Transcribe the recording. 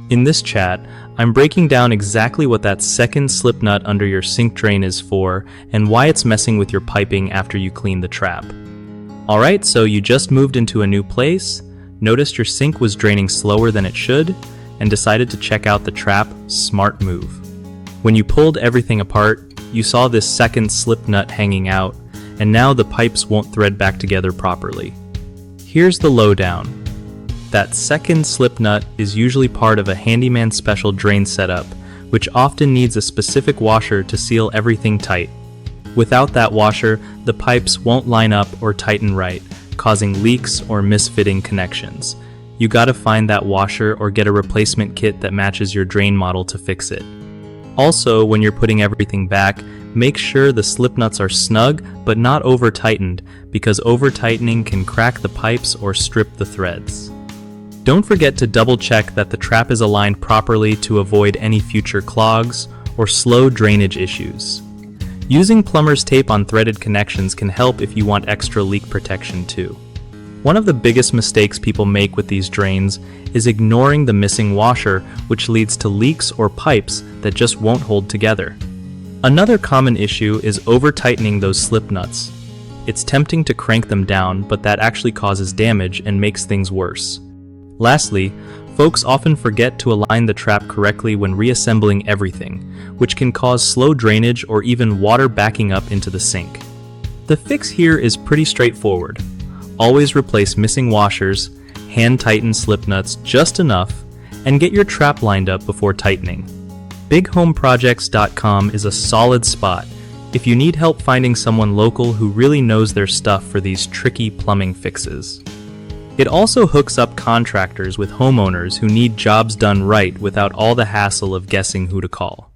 In this chat, I'm breaking down exactly what that second slip nut under your sink drain is for and why it's messing with your piping after you clean the trap. Alright, so you just moved into a new place, noticed your sink was draining slower than it should, and decided to check out the trap. Smart move. When you pulled everything apart, you saw this second slip nut hanging out, and now the pipes won't thread back together properly. Here's the lowdown. That second slip nut is usually part of a handyman special drain setup, which often needs a specific washer to seal everything tight. Without that washer, the pipes won't line up or tighten right, causing leaks or misfitting connections. You gotta find that washer or get a replacement kit that matches your drain model to fix it. Also, when you're putting everything back, make sure the slip nuts are snug but not over-tightened, because over-tightening can crack the pipes or strip the threads. Don't forget to double-check that the trap is aligned properly to avoid any future clogs or slow drainage issues. Using plumber's tape on threaded connections can help if you want extra leak protection too. One of the biggest mistakes people make with these drains is ignoring the missing washer, which leads to leaks or pipes that just won't hold together. Another common issue is over-tightening those slip nuts. It's tempting to crank them down, but that actually causes damage and makes things worse. Lastly, folks often forget to align the trap correctly when reassembling everything, which can cause slow drainage or even water backing up into the sink. The fix here is pretty straightforward. Always replace missing washers, hand tighten slip nuts just enough, and get your trap lined up before tightening. BigHomeProjects.com is a solid spot if you need help finding someone local who really knows their stuff for these tricky plumbing fixes. It also hooks up contractors with homeowners who need jobs done right without all the hassle of guessing who to call.